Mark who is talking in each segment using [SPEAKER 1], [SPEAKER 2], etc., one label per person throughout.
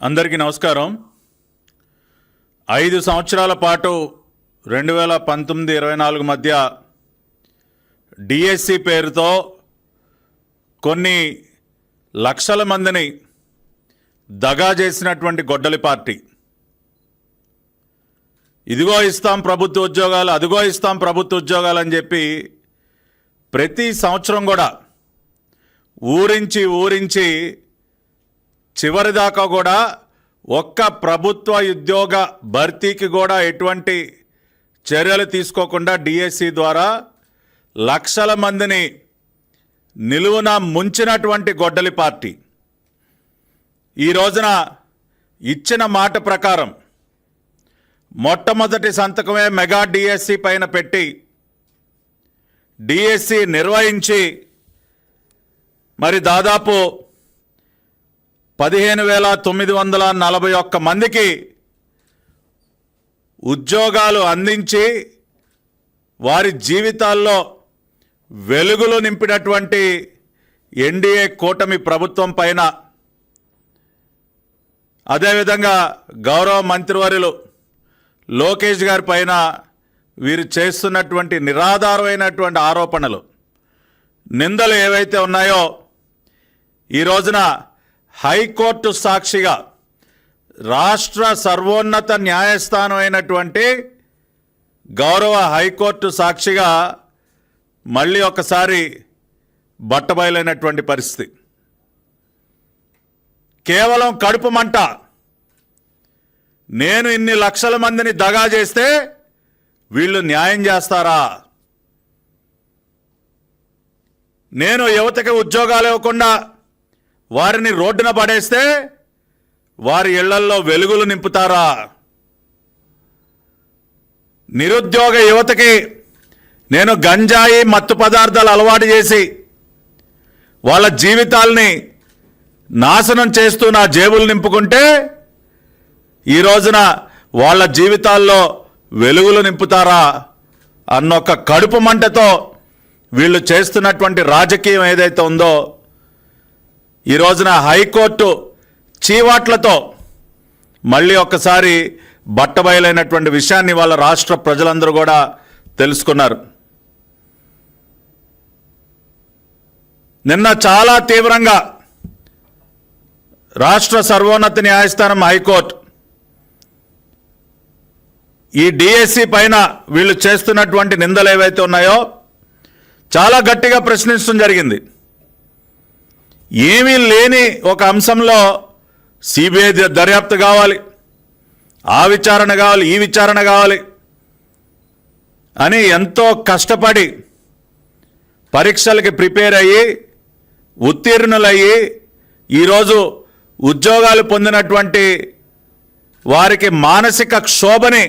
[SPEAKER 1] అందరికీ నమస్కారం. 5 సంవత్సరాల పాటు 2019-24 మధ్య డిఎస్సి పేరుతో కొన్ని లక్షల మందిని దగా చేసినటువంటి గొడ్డలి పార్టీ, ఇదిగో ఇస్తాం ప్రభుత్వ ఉద్యోగాలు, అదిగో ఇస్తాం ప్రభుత్వ ఉద్యోగాలు అని చెప్పి ప్రతి సంవత్సరం కూడా ఊరించి చివరిదాకా కూడా ఒక్క ప్రభుత్వ ఉద్యోగ భర్తీకి కూడా ఎటువంటి చర్యలు తీసుకోకుండా డిఎస్సి ద్వారా లక్షల మందిని నిలువున ముంచినటువంటి గొడ్డలి పార్టీ ఈ రోజున ఇచ్చిన మాట ప్రకారం మొట్టమొదటి సంతకమే మెగా డిఎస్సి పైన పెట్టి డిఎస్సి నిర్వహించి మరి దాదాపు 15,941 మందికి ఉద్యోగాలు అందించి వారి జీవితాల్లో వెలుగులు నింపినటువంటి ఎన్డీఏ కూటమి ప్రభుత్వం పైన, అదేవిధంగా గౌరవ మంత్రివర్యులు లోకేష్ గారి పైన వీరు చేస్తున్నటువంటి నిరాధారమైనటువంటి ఆరోపణలు, నిందలు ఏవైతే ఉన్నాయో ఈ రోజున హైకోర్టు సాక్షిగా రాష్ట్ర సర్వోన్నత న్యాయస్థానం అయినటువంటి గౌరవ హైకోర్టు సాక్షిగా మళ్ళీ ఒకసారి బట్టబయలైనటువంటి పరిస్థితి. కేవలం కడుపు మంట, నేను ఇన్ని లక్షల మందిని దగా చేస్తే వీళ్ళు న్యాయం చేస్తారా, నేను యువతకి ఉద్యోగాలు ఇవ్వకుండా వారిని రోడ్డున పడేస్తే వారి ఇళ్లల్లో వెలుగులు నింపుతారా, నిరుద్యోగ యువతకి నేను గంజాయి మత్తు పదార్థాలు అలవాటు చేసి వాళ్ళ జీవితాల్ని నాశనం చేస్తూ నా జేబులు నింపుకుంటే ఈ రోజున వాళ్ళ జీవితాల్లో వెలుగులు నింపుతారా అన్నొక కడుపు మంటతో వీళ్ళు చేస్తున్నటువంటి రాజకీయం ఏదైతే ఉందో ఈ రోజున హైకోర్టు చీవాట్లతో మళ్ళీ ఒక్కసారి బట్టబయలైనటువంటి విషయాన్ని వాళ్ళ రాష్ట్ర ప్రజలందరూ కూడా తెలుసుకున్నారు. నిన్న చాలా తీవ్రంగా రాష్ట్ర సర్వోన్నత న్యాయస్థానం హైకోర్టు ఈ డిఎస్సి పైన వీళ్ళు చేస్తున్నటువంటి నిందలు ఏవైతే ఉన్నాయో చాలా గట్టిగా ప్రశ్నించడం జరిగింది. ఏమీ లేని ఒక అంశంలో సిబిఐ దర్యాప్తు కావాలి, ఆ విచారణ కావాలి, ఈ విచారణ కావాలి అని ఎంతో కష్టపడి పరీక్షలకి ప్రిపేర్ అయ్యి ఉత్తీర్ణులయ్యి ఈరోజు ఉద్యోగాలు పొందినటువంటి వారికి మానసిక క్షోభని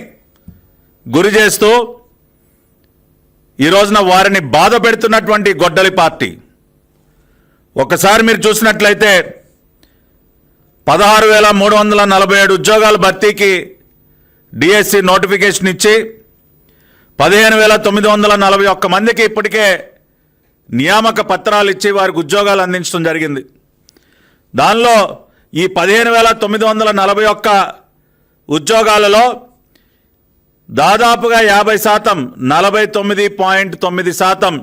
[SPEAKER 1] గురి చేస్తూ ఈ రోజున వారిని బాధ పెడుతున్నటువంటి గొడ్డలి పార్టీ. ఒకసారి మీరు చూసినట్లయితే 16,347 ఉద్యోగాల భర్తీకి డిఎస్సి నోటిఫికేషన్ ఇచ్చి 15,941 మందికి ఇప్పటికే నియామక పత్రాలు ఇచ్చి వారికి ఉద్యోగాలు అందించడం జరిగింది. దానిలో ఈ 15,941 ఉద్యోగాలలో దాదాపుగా 50%, 49.9%,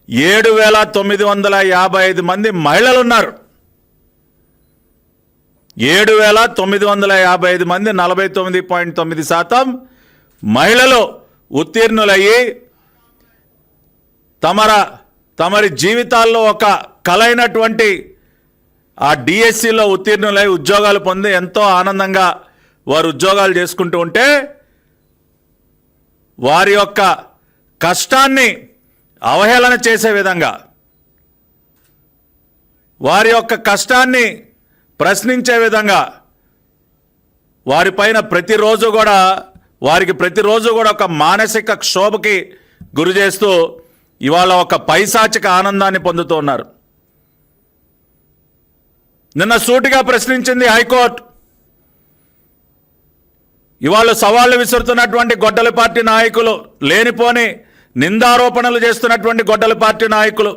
[SPEAKER 1] 7,955 మంది మహిళలు ఉన్నారు. 7,955 మంది, 49.9% మహిళలు ఉత్తీర్ణులయ్యి తమరి జీవితాల్లో ఒక కలైనటువంటి ఆ డిఎస్సిలో ఉత్తీర్ణులై ఉద్యోగాలు పొంది ఎంతో ఆనందంగా వారు ఉద్యోగాలు చేసుకుంటూ ఉంటే వారి యొక్క కష్టాన్ని అవహేళన చేసే విధంగా, వారి యొక్క కష్టాన్ని ప్రశ్నించే విధంగా వారిపైన వారికి ప్రతిరోజు కూడా ఒక మానసిక క్షోభకి గురి చేస్తూ ఇవాళ ఒక పైశాచిక ఆనందాన్ని పొందుతూ ఉన్నారు. నిన్న సూటిగా ప్రశ్నించింది హైకోర్టు. ఇవాళ సవాళ్లు విసురుతున్నటువంటి గొడ్డలి పార్టీ నాయకులు, లేనిపోని నిందారోపణలు చేస్తున్నటువంటి గొడ్డలి పార్టీ నాయకులు,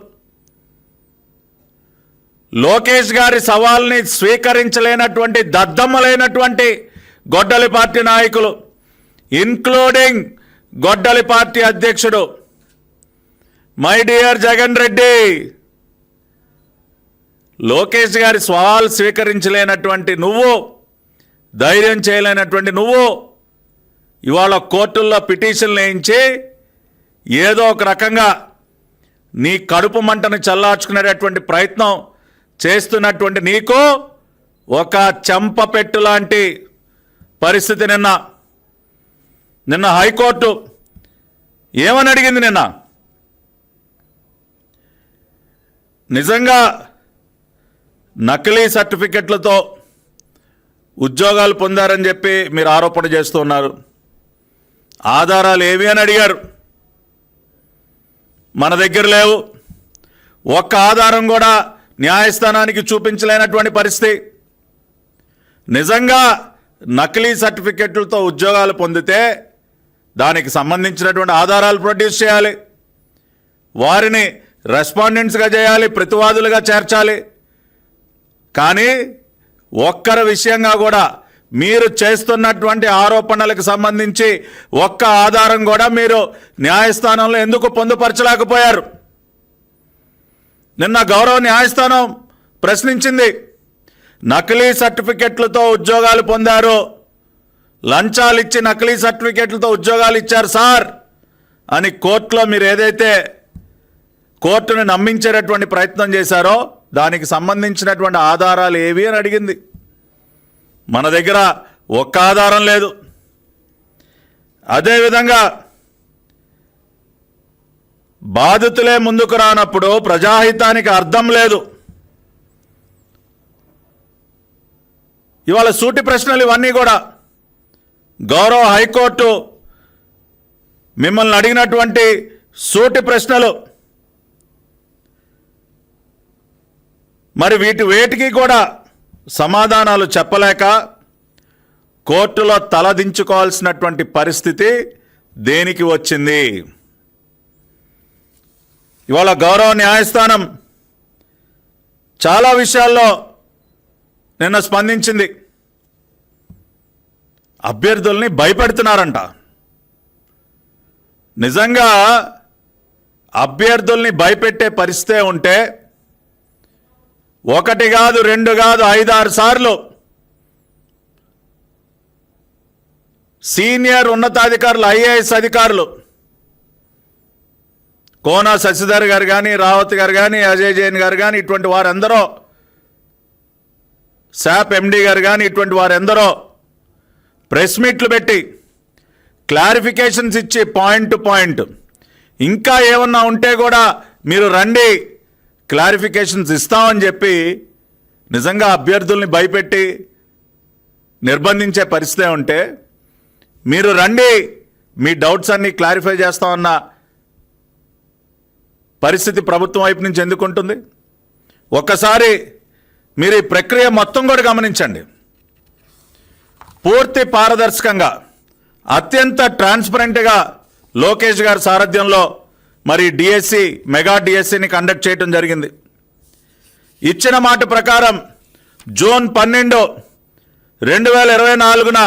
[SPEAKER 1] లోకేష్ గారి సవాల్ని స్వీకరించలేనటువంటి దద్దమ్మలైనటువంటి గొడ్డలి పార్టీ నాయకులు, ఇన్క్లూడింగ్ గొడ్డలి పార్టీ అధ్యక్షుడు మై డియర్ జగన్ రెడ్డి, లోకేష్ గారి సవాల్ స్వీకరించలేనటువంటి నువ్వు, ధైర్యం చేయలేనటువంటి నువ్వు ఇవాళ కోర్టుల్లో పిటిషన్లు వేయించి ఏదో ఒక రకంగా నీ కడుపు మంటను చల్లార్చుకునేటటువంటి ప్రయత్నం చేస్తున్నటువంటి నీకు ఒక చెంపపెట్టు లాంటి పరిస్థితి నిన్న హైకోర్టు ఏమని అడిగింది? నిజంగా నకిలీ సర్టిఫికెట్లతో ఉద్యోగాలు పొందారని చెప్పి మీరు ఆరోపణ చేస్తున్నారు. ఆధారాలు ఏవి అని అడిగారు. మన దగ్గర లేవు. ఒక్క ఆధారం కూడా న్యాయస్థానానికి చూపించలేనటువంటి పరిస్థితి. నిజంగా నకిలీ సర్టిఫికెట్లతో ఉద్యోగాలు పొందితే దానికి సంబంధించినటువంటి ఆధారాలు ప్రొడ్యూస్ చేయాలి, వారిని రెస్పాండెంట్స్గా చేయాలి, ప్రతివాదులుగా చేర్చాలి. కానీ ఒక్కరి విషయంగా కూడా మీరు చేస్తున్నటువంటి ఆరోపణలకు సంబంధించి ఒక్క ఆధారం కూడా మీరు న్యాయస్థానంలో ఎందుకు పొందుపరచలేకపోయారు? నిన్న గౌరవ న్యాయస్థానం ప్రశ్నించింది. నకిలీ సర్టిఫికెట్లతో ఉద్యోగాలు పొందారు, లంచాలు ఇచ్చి నకిలీ సర్టిఫికెట్లతో ఉద్యోగాలు ఇచ్చారు సార్ అని కోర్టులో మీరు ఏదైతే కోర్టును నమ్మించేటటువంటి ప్రయత్నం చేశారో దానికి సంబంధించినటువంటి ఆధారాలు ఏవి అని అడిగింది. మన దగ్గర ఒక్క ఆధారం లేదు. అదేవిధంగా బాధితులే ముందుకు రానప్పుడు ప్రజాహితానికి అర్థం లేదు. ఇవాళ సూటి ప్రశ్నలు ఇవన్నీ కూడా గౌరవ హైకోర్టు మిమ్మల్ని అడిగినటువంటి సూటి ప్రశ్నలు. మరి వేటికి కూడా సమాధానాలు చెప్పలేక కోర్టులో తలదించుకోవాల్సినటువంటి పరిస్థితి దేనికి వచ్చింది? ఇవాళ గౌరవ న్యాయస్థానం చాలా విషయాల్లో నిన్న స్పందించింది. అభ్యర్థుల్ని భయపెడుతున్నారంట. నిజంగా అభ్యర్థుల్ని భయపెట్టే పరిస్థితే ఉంటే ఒకటి కాదు, రెండు కాదు, 5-6 సార్లు సీనియర్ ఉన్నతాధికారులు, ఐఏఎస్ అధికారులు కోన శశిధర్ గారు కానీ, రావత్ గారు కానీ, అజయ్ జైన్ గారు కానీ, ఇటువంటి వారందరూ, శాప్ ఎండి గారు కానీ, ఇటువంటి వారెందరో ప్రెస్ మీట్లు పెట్టి క్లారిఫికేషన్స్ ఇచ్చి పాయింట్ టు పాయింట్ ఇంకా ఏమన్నా ఉంటే కూడా మీరు రండి క్లారిఫికేషన్స్ ఇస్తామని చెప్పి నిజంగా అభ్యర్థుల్ని భయపెట్టి నిర్బంధించే పరిస్థితే ఉంటే మీరు రండి మీ డౌట్స్ అన్ని క్లారిఫై చేస్తామన్న పరిస్థితి ప్రభుత్వం వైపు నుంచి ఎందుకు ఉంటుంది? ఒక్కసారి మీరు ఈ ప్రక్రియ మొత్తం కూడా గమనించండి. పూర్తి పారదర్శకంగా అత్యంత ట్రాన్స్పరెంట్గా లోకేష్ గారి సారథ్యంలో మరి డిఎస్సి, మెగా డిఎస్సిని కండక్ట్ చేయడం జరిగింది. ఇచ్చిన మాట ప్రకారం జూన్ 12, 2024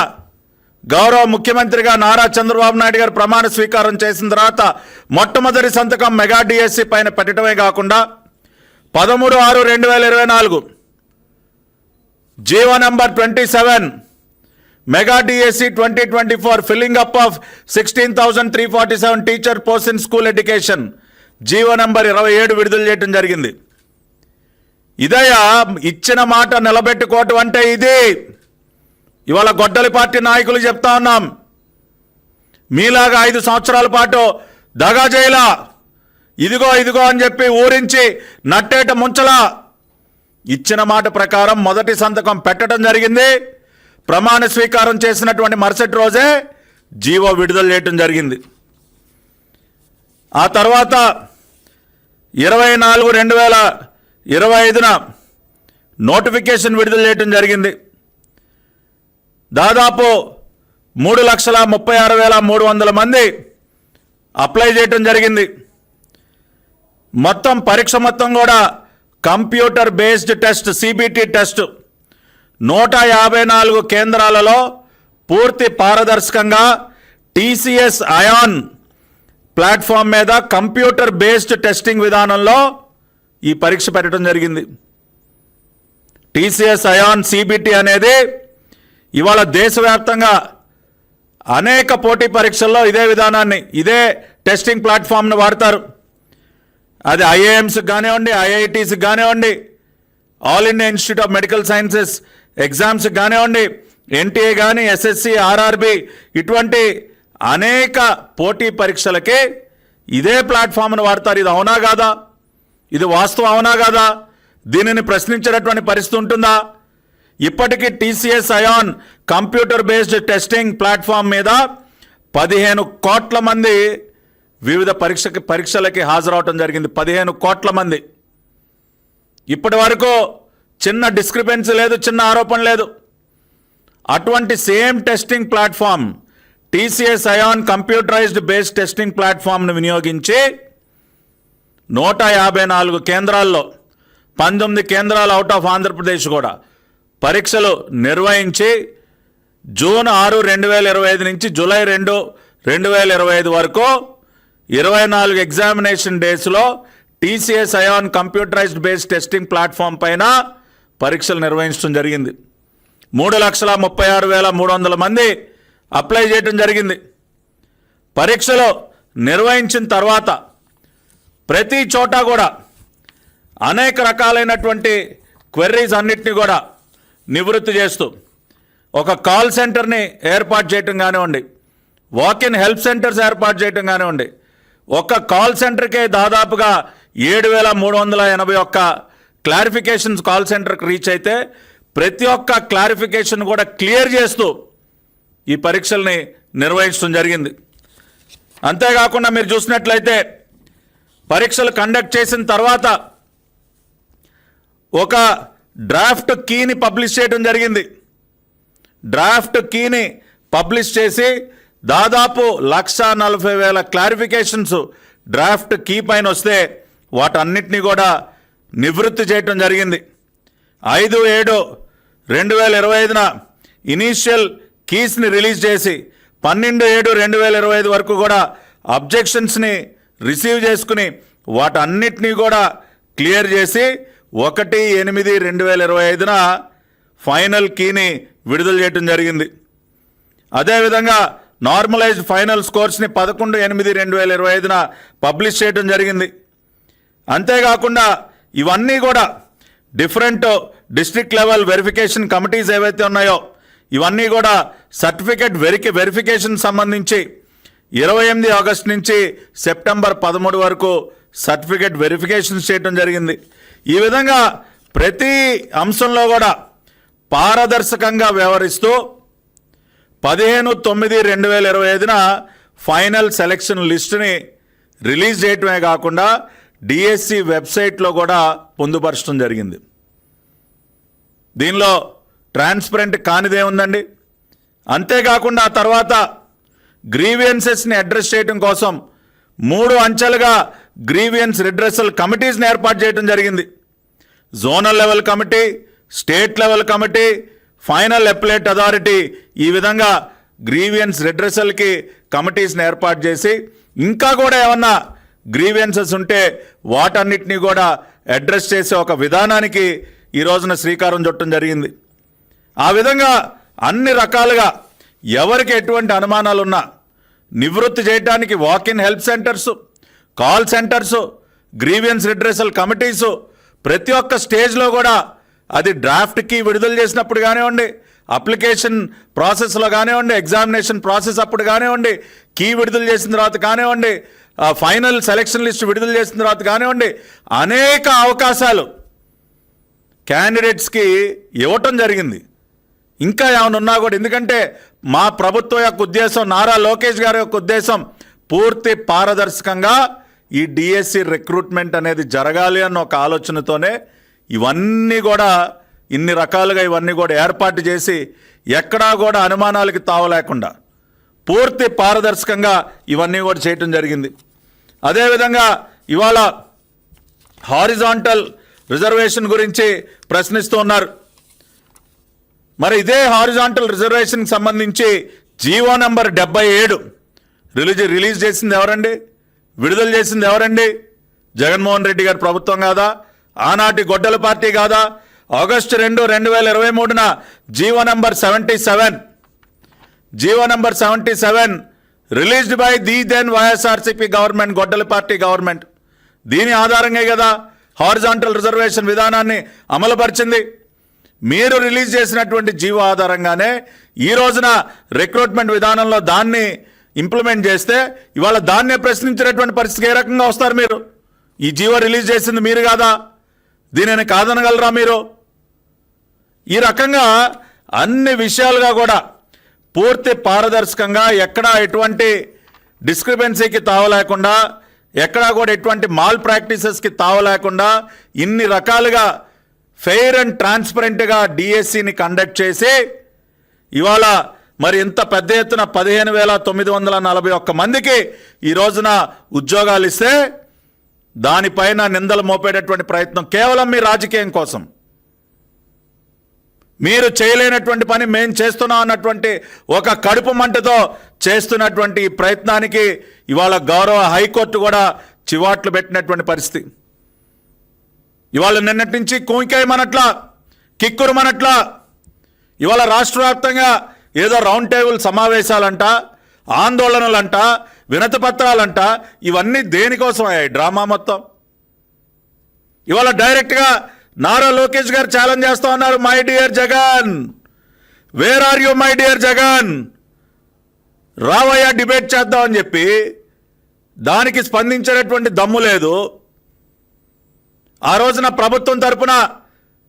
[SPEAKER 1] గౌరవ ముఖ్యమంత్రిగా నారా చంద్రబాబు నాయుడు గారు ప్రమాణ స్వీకారం చేసిన తర్వాత మొట్టమొదటి సంతకం మెగా డిఎస్సి పైన పెట్టడమే కాకుండా 13/6/2024 GO number 27 mega DSC 2024 filling up of 16,347 teacher post in school education GO number 27 విడుదల చేయడం జరిగింది. ఇదయా ఇచ్చిన మాట నిలబెట్టుకోవటం అంటే ఇది. ఇవాళ గొడ్డలి పార్టీ నాయకులు చెప్తా ఉన్నాం, మీలాగా 5 సంవత్సరాల పాటు దగా చేయలా, ఇదిగో ఇదిగో అని చెప్పి ఊరించి నట్టేట ముంచలా. ఇచ్చిన మాట ప్రకారం మొదటి సంతకం పెట్టడం జరిగింది. ప్రమాణ స్వీకారం చేసినటువంటి మరుసటి రోజే జీవో విడుదల చేయడం జరిగింది. ఆ తర్వాత 24/2025 నోటిఫికేషన్ విడుదల చేయడం జరిగింది. దాదాపు 3,36,300 మంది అప్లై చేయడం జరిగింది. మొత్తం పరీక్ష మొత్తం కూడా computer based test CBT test 154 కేంద్రాలలో పూర్తి పారదర్శకంగా టీసీఎస్ అయాన్ ప్లాట్ఫామ్ మీద కంప్యూటర్ బేస్డ్ టెస్టింగ్ విధానంలో ఈ పరీక్ష పెట్టడం జరిగింది. టీసీఎస్ అయాన్ సిబిటి అనేది ఇవాళ దేశవ్యాప్తంగా అనేక పోటీ పరీక్షల్లో ఇదే విధానాన్ని, ఇదే టెస్టింగ్ ప్లాట్ఫామ్ను వాడతారు. అది ఐఐఎమ్స్కి కానివ్వండి, ఐఐటీస్కి కానివ్వండి, all India institute of medical sciences ఎగ్జామ్స్కి కానివ్వండి, ఎన్టీఏ కానీ, ఎస్ఎస్సి, ఆర్ఆర్బి, ఇటువంటి అనేక పోటీ పరీక్షలకి ఇదే ప్లాట్ఫామ్ను వాడతారు. ఇది అవునా కాదా? ఇది వాస్తవం అవునా కాదా? దీనిని ప్రశ్నించేటటువంటి పరిస్థితి ఉంటుందా? ఇప్పటికీ TCS iON computer based testing platform మీద 15 కోట్ల మంది వివిధ పరీక్షలకి హాజరవటం జరిగింది. 15 కోట్ల మంది. ఇప్పటి వరకు చిన్న డిస్క్రిపెన్సీ లేదు, చిన్న ఆరోపణ లేదు. అటువంటి same testing platform TCS iON computerised based testing ప్లాట్ఫామ్ను వినియోగించి 154 కేంద్రాల్లో 19 కేంద్రాలు అవుట్ ఆఫ్ ఆంధ్రప్రదేశ్ కూడా పరీక్షలు నిర్వహించి జూన్ 6, 2025 నుంచి జూలై 2, 2025 వరకు 24 ఎగ్జామినేషన్ డేస్లో TCS iON computerised based testing platform పైన పరీక్షలు నిర్వహించడం జరిగింది. 3,36,300 మంది అప్లై చేయడం జరిగింది. పరీక్షలు నిర్వహించిన తర్వాత ప్రతి చోట కూడా అనేక రకాలైనటువంటి క్వెర్రీస్ అన్నిటినీ కూడా నివృత్తి చేస్తూ ఒక కాల్ సెంటర్ని ఏర్పాటు చేయటం కానివ్వండి, వాక్-ఇన్ హెల్ప్ సెంటర్స్ ఏర్పాటు చేయటం కానివ్వండి, ఒక కాల్ సెంటర్కే దాదాపుగా 7,381 క్లారిఫికేషన్స్ కాల్ సెంటర్కి రీచ్ అయితే ప్రతి ఒక్క క్లారిఫికేషన్ కూడా క్లియర్ చేస్తూ ఈ పరీక్షల్ని నిర్వహించడం జరిగింది. అంతేకాకుండా మీరు చూసినట్లయితే పరీక్షలు కండక్ట్ చేసిన తర్వాత ఒక డ్రాఫ్ట్ కీని పబ్లిష్ చేయడం జరిగింది. డ్రాఫ్ట్ కీని పబ్లిష్ చేసి దాదాపు 1,40,000 క్లారిఫికేషన్స్ డ్రాఫ్ట్ కీ పైన వస్తే వాటన్నిటినీ కూడా నివృత్తి చేయటం జరిగింది. 5/7/2025 ఇనీషియల్ కీస్ని రిలీజ్ చేసి 12/7/2025 వరకు కూడా అబ్జెక్షన్స్ని రిసీవ్ చేసుకుని వాటన్నిటినీ కూడా క్లియర్ చేసి 1/8/2025 ఫైనల్ కీని విడుదల చేయడం జరిగింది. అదేవిధంగా నార్మలైజ్డ్ ఫైనల్ స్కోర్స్ని 11/8/2025 పబ్లిష్ చేయడం జరిగింది. అంతేకాకుండా ఇవన్నీ కూడా different district level verification committees ఏవైతే ఉన్నాయో ఇవన్నీ కూడా సర్టిఫికేట్ వెరిఫికేషన్ సంబంధించి 28 ఆగస్టు నుంచి సెప్టెంబర్ 13 వరకు సర్టిఫికేట్ వెరిఫికేషన్ చేయడం జరిగింది. ఈ విధంగా ప్రతి అంశంలో కూడా పారదర్శకంగా వ్యవహరిస్తూ 15/9/2025 ఫైనల్ సెలక్షన్ లిస్టుని రిలీజ్ చేయటమే కాకుండా డిఎస్సి వెబ్సైట్లో కూడా పొందుపరచడం జరిగింది. దీనిలో ట్రాన్స్పరెంట్ కానిదే ఉందండి. అంతేకాకుండా ఆ తర్వాత గ్రీవియన్సెస్ని అడ్రస్ చేయడం కోసం 3 అంచెలుగా గ్రీవియన్స్ రిడ్రెసల్ కమిటీస్ని ఏర్పాటు చేయడం జరిగింది. Zonal level committee, state level committee, final appellate authority, ఈ విధంగా గ్రీవియన్స్ రిడ్రెసల్కి కమిటీస్ని ఏర్పాటు చేసి ఇంకా కూడా ఏమన్నా గ్రీవియన్సెస్ ఉంటే వాటన్నిటినీ కూడా అడ్రస్ చేసే ఒక విధానానికి ఈ రోజున శ్రీకారం చుట్టడం జరిగింది. ఆ విధంగా అన్ని రకాలుగా ఎవరికి ఎటువంటి అనుమానాలు ఉన్నా నివృత్తి చేయడానికి walk-in help centres, call centres, grievance redressal committees ప్రతి ఒక్క స్టేజ్లో కూడా అది డ్రాఫ్ట్కి విడుదల చేసినప్పుడు కానివ్వండి, అప్లికేషన్ ప్రాసెస్లో కానివ్వండి, ఎగ్జామినేషన్ ప్రాసెస్ అప్పుడు కానివ్వండి, కీ విడుదల చేసిన తర్వాత కానివ్వండి, ఫైనల్ సెలక్షన్ లిస్ట్ విడుదల చేసిన తర్వాత కానివ్వండి, అనేక అవకాశాలు క్యాండిడేట్స్కి ఇవ్వటం జరిగింది. ఇంకా ఏమైనా ఉన్నా కూడా, ఎందుకంటే మా ప్రభుత్వం యొక్క ఉద్దేశం, నారా లోకేష్ గారి యొక్క ఉద్దేశం పూర్తి పారదర్శకంగా ఈ డిఎస్సి రిక్రూట్మెంట్ అనేది జరగాలి అన్న ఒక ఆలోచనతోనే ఇవన్నీ కూడా ఇన్ని రకాలుగా ఇవన్నీ కూడా ఏర్పాటు చేసి ఎక్కడా కూడా అనుమానాలకి తావలేకుండా పూర్తి పారదర్శకంగా ఇవన్నీ కూడా చేయటం జరిగింది. అదేవిధంగా ఇవాళ హారిజాంటల్ రిజర్వేషన్ గురించి ప్రశ్నిస్తూ ఉన్నారు. మరి ఇదే హారిజాంటల్ రిజర్వేషన్కి సంబంధించి జీవో నంబర్ 77 రిలీజ్ చేసింది ఎవరండి? విడుదల చేసింది ఎవరండి? జగన్మోహన్ రెడ్డి గారి ప్రభుత్వం కాదా? ఆనాటి గొడ్డల పార్టీ కాదా? August 2, 2023 GO number 77 released by the then YSRCP government, గొడ్డల పార్టీ గవర్నమెంట్. దీని ఆధారంగా కదా హారిజాంటల్ రిజర్వేషన్ విధానాన్ని అమలుపరిచింది. మీరు రిలీజ్ చేసినటువంటి జీవో ఆధారంగానే ఈ రోజున రిక్రూట్మెంట్ విధానంలో దాన్ని ఇంప్లిమెంట్ చేస్తే ఇవాళ దాన్నే ప్రశ్నించినటువంటి పరిస్థితికి ఏ రకంగా వస్తారు మీరు? ఈ జీవో రిలీజ్ చేసింది మీరు కాదా? దీనిని కాదనగలరా మీరు? ఈ రకంగా అన్ని విషయాలుగా కూడా పూర్తి పారదర్శకంగా, ఎక్కడా ఎటువంటి డిస్క్రిపెన్సీకి తావలేకుండా, ఎక్కడా కూడా ఎటువంటి మాల్ ప్రాక్టీసెస్కి తావలేకుండా ఇన్ని రకాలుగా ఫెయిర్ అండ్ ట్రాన్స్పరెంట్గా డిఎస్సిని కండక్ట్ చేసి ఇవాళ మరి ఇంత పెద్ద ఎత్తున 15,941 మందికి ఈ రోజున ఉద్యోగాలు ఇస్తే దానిపైన నిందలు మోపేటటువంటి ప్రయత్నం కేవలం మీ రాజకీయం కోసం, మీరు చేయలేనటువంటి పని మేము చేస్తున్నాం అన్నటువంటి ఒక కడుపు మంటతో చేస్తున్నటువంటి ఈ ప్రయత్నానికి ఇవాళ గౌరవ హైకోర్టు కూడా చివాట్లు పెట్టినటువంటి పరిస్థితి. ఇవాళ నిన్నటి నుంచి కూంకేయమనట్లా, కిక్కురుమనట్లా ఇవాళ రాష్ట్ర వ్యాప్తంగా ఏదో రౌండ్ టేబుల్ సమావేశాలంట, ఆందోళనలంట, వినతి పత్రాలంట, ఇవన్నీ దేనికోసం అయ్యాయి డ్రామా మొత్తం? ఇవాళ డైరెక్ట్గా నారా లోకేష్ గారు ఛాలెంజ్ చేస్తా ఉన్నారు, my dear Jagan, where are you my dear Jagan, రావయ్యా డిబేట్ చేద్దామని చెప్పి దానికి స్పందించేటటువంటి దమ్ము లేదు. ఆ రోజున ప్రభుత్వం తరపున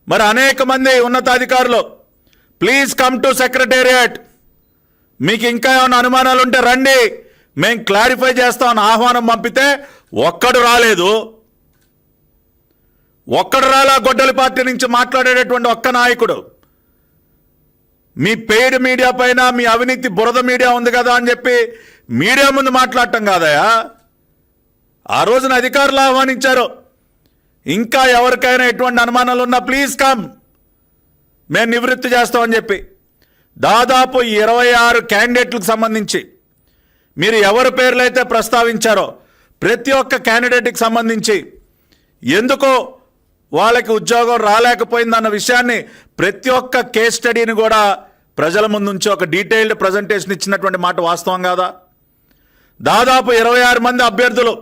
[SPEAKER 1] మరి అనేక మంది ఉన్నతాధికారులు ప్లీజ్ కమ్ టు సెక్రటేరియట్, మీకు ఇంకా ఏమైనా అనుమానాలు ఉంటే రండి, మేము క్లారిఫై చేస్తామని ఆహ్వానం పంపితే ఒక్కడు రాలేదు. ఒక్కడు రాలా గొడ్డలి పార్టీ నుంచి మాట్లాడేటటువంటి ఒక్క నాయకుడు. మీ పెయిడ్ మీడియా పైన మీ అవినీతి బురద మీడియా ఉంది కదా అని చెప్పి మీడియా ముందు మాట్లాడటం కాదయా. ఆ రోజున అధికారులు ఆహ్వానించారు, ఇంకా ఎవరికైనా ఎటువంటి అనుమానాలు ఉన్నా ప్లీజ్ కమ్, మేము నివృత్తి చేస్తామని చెప్పి దాదాపు 26 క్యాండిడేట్లకు సంబంధించి మీరు ఎవరి పేర్లైతే ప్రస్తావించారో ప్రతి ఒక్క క్యాండిడేట్కి సంబంధించి ఎందుకో వాళ్ళకి ఉద్యోగం రాలేకపోయిందన్న విషయాన్ని ప్రతి ఒక్క కేస్ స్టడీని కూడా ప్రజల ముందుంచి ఒక డీటెయిల్డ్ ప్రజెంటేషన్ ఇచ్చినటువంటి మాట వాస్తవం కాదా? దాదాపు 26 మంది అభ్యర్థులు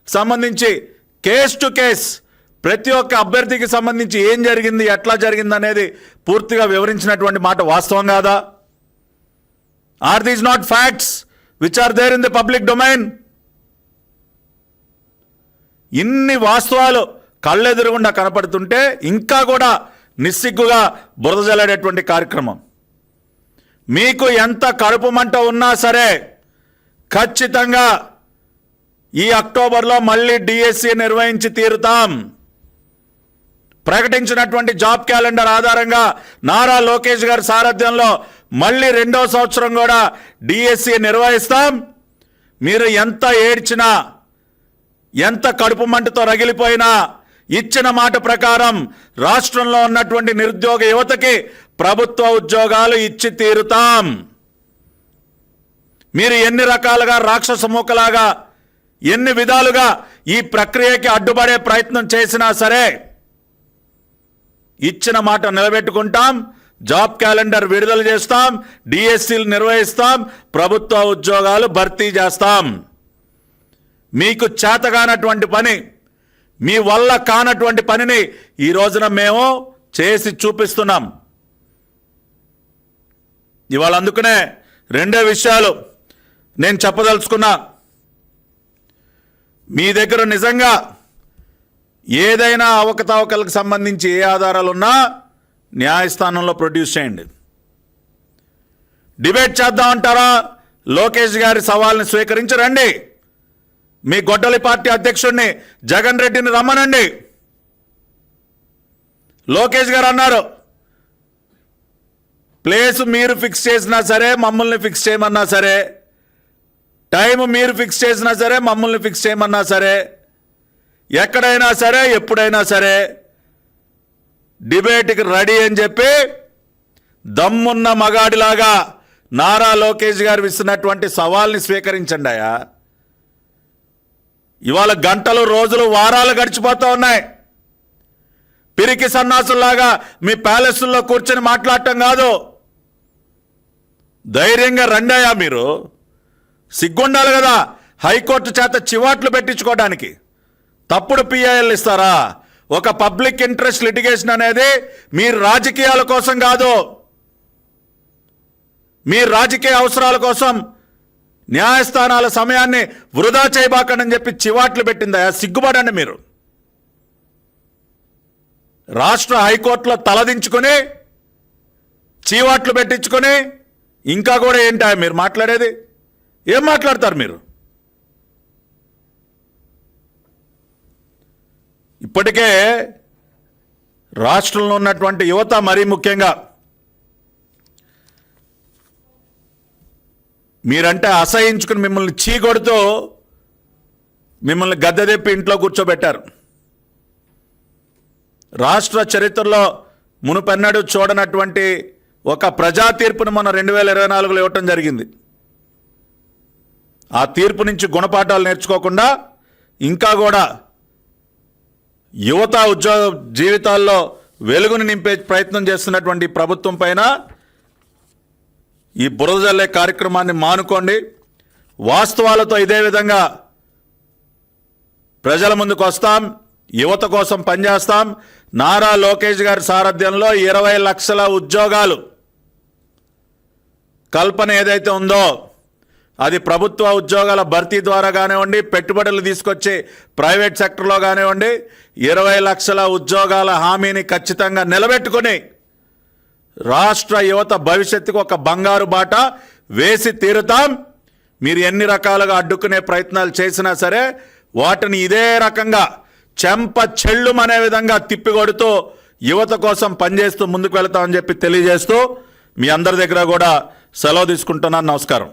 [SPEAKER 1] సంబంధించి కేస్ టు కేస్ ప్రతి ఒక్క అభ్యర్థికి సంబంధించి ఏం జరిగింది, ఎట్లా జరిగింది అనేది పూర్తిగా వివరించినటువంటి మాట వాస్తవం కాదా? Are these not facts which are there in the public domain? ఇన్ని వాస్తవాలు కళ్ళెదురుగుండా కనపడుతుంటే ఇంకా కూడా నిస్సిగ్గుగా బురద జల్లేటటువంటి కార్యక్రమం. మీకు ఎంత కడుపు మంట ఉన్నా సరే ఖచ్చితంగా ఈ అక్టోబర్లో మళ్ళీ డిఎస్సి నిర్వహించి తీరుతాం. ప్రకటించినటువంటి జాబ్ క్యాలెండర్ ఆధారంగా నారా లోకేష్ గారి సారథ్యంలో మళ్ళీ 2వ సంవత్సరం కూడా డిఎస్సి నిర్వహిస్తాం. మీరు ఎంత ఏడ్చినా, ఎంత కడుపు మంటతో రగిలిపోయినా ఇచ్చిన మాట ప్రకారం రాష్ట్రంలో ఉన్నటువంటి నిరుద్యోగ యువతకి ప్రభుత్వ ఉద్యోగాలు ఇచ్చి తీరుతాం. మీరు ఎన్ని రకాలుగా రాక్షస మూకలాగా ఎన్ని విధాలుగా ఈ ప్రక్రియకి అడ్డుపడే ప్రయత్నం చేసినా సరే ఇచ్చిన మాట నిలబెట్టుకుంటాం. జాబ్ క్యాలెండర్ విడుదల చేస్తాం, డిఎస్సీలు నిర్వహిస్తాం, ప్రభుత్వ ఉద్యోగాలు భర్తీ చేస్తాం. మీకు చేతగానటువంటి పని, మీ వల్ల కానటువంటి పనిని ఈ రోజున మేము చేసి చూపిస్తున్నాం. ఇవాళ అందుకనే 2 విషయాలు నేను చెప్పదలుచుకున్నా. మీ దగ్గర నిజంగా ఏదైనా అవకతవకలకు సంబంధించి ఏ ఆధారాలు ఉన్నా న్యాయస్థానంలో ప్రొడ్యూస్ చేయండి. డిబేట్ చేద్దామంటారా? లోకేష్ గారి సవాల్ని స్వీకరించి రండి. మీ గొడ్డలి పార్టీ అధ్యక్షుడిని జగన్ రెడ్డిని రమ్మనండి. లోకేష్ గారు అన్నారు, ప్లేస్ మీరు ఫిక్స్ చేసినా సరే, మమ్మల్ని ఫిక్స్ చేయమన్నా సరే, టైం మీరు ఫిక్స్ చేసినా సరే, మమ్మల్ని ఫిక్స్ చేయమన్నా సరే, ఎక్కడైనా సరే, ఎప్పుడైనా సరే డిబేట్కి రెడీ అని చెప్పి దమ్మున్న మగాడిలాగా నారా లోకేష్ గారు ఇస్తున్నటువంటి సవాల్ని స్వీకరించండి అయ్యా. ఇవాళ గంటలు, రోజులు, వారాలు గడిచిపోతూ ఉన్నాయి. పిరికి సన్నాసుల్లాగా మీ ప్యాలెస్ల్లో కూర్చొని మాట్లాడటం కాదు. ధైర్యంగా రండయ్యా. మీరు సిగ్గుండాలి కదా హైకోర్టు చేత చివాట్లు పెట్టించుకోవడానికి. తప్పుడు పిఐఎల్ ఇస్తారా? ఒక పబ్లిక్ ఇంట్రెస్ట్ లిటిగేషన్ అనేది మీ రాజకీయాల కోసం కాదు, మీ రాజకీయ అవసరాల కోసం న్యాయస్థానాల సమయాన్ని వృధా చేయబాకండి చెప్పి చివాట్లు పెట్టిందా? సిగ్గుపడండి మీరు. రాష్ట్ర హైకోర్టులో తలదించుకొని చీవాట్లు పెట్టించుకొని ఇంకా కూడా ఏంటా మీరు మాట్లాడేది? ఏం మాట్లాడతారు మీరు? ఇప్పటికే రాష్ట్రంలో ఉన్నటువంటి యువత, మరీ ముఖ్యంగా మీరంటే అసహించుకుని మిమ్మల్ని చీకొడుతూ మిమ్మల్ని గద్దెదెప్పి ఇంట్లో కూర్చోబెట్టారు. రాష్ట్ర చరిత్రలో మునుపెన్నడూ చూడనటువంటి ఒక ప్రజా తీర్పును మన 2024లో ఇవ్వటం జరిగింది. ఆ తీర్పు నుంచి గుణపాఠాలు నేర్చుకోకుండా ఇంకా కూడా యువత ఉద్యోగ జీవితాల్లో వెలుగుని నింపే ప్రయత్నం చేస్తున్నటువంటి ప్రభుత్వం పైన ఈ బురద జల్లే కార్యక్రమాన్ని మానుకోండి. వాస్తవాలతో ఇదే విధంగా ప్రజల ముందుకు వస్తాం, యువత కోసం పనిచేస్తాం. నారా లోకేష్ గారి సారథ్యంలో 20 లక్షల ఉద్యోగాలు కల్పన ఏదైతే ఉందో అది ప్రభుత్వ ఉద్యోగాల భర్తీ ద్వారా కానివ్వండి, పెట్టుబడులు తీసుకొచ్చి ప్రైవేట్ సెక్టర్లో కానివ్వండి, 20 లక్షల ఉద్యోగాల హామీని ఖచ్చితంగా నిలబెట్టుకొని రాష్ట్ర యువత భవిష్యత్తుకు ఒక బంగారు బాట వేసి తీరుతాం. మీరు ఎన్ని రకాలుగా అడ్డుకునే ప్రయత్నాలు చేసినా సరే వాటిని ఇదే రకంగా చెంప చెళ్ళుమనే విధంగా తిప్పికొడుతూ యువత కోసం పనిచేస్తూ ముందుకు వెళ్తామని చెప్పి తెలియజేస్తూ మీ అందరి దగ్గర కూడా సెలవు తీసుకుంటున్నాను. నమస్కారం.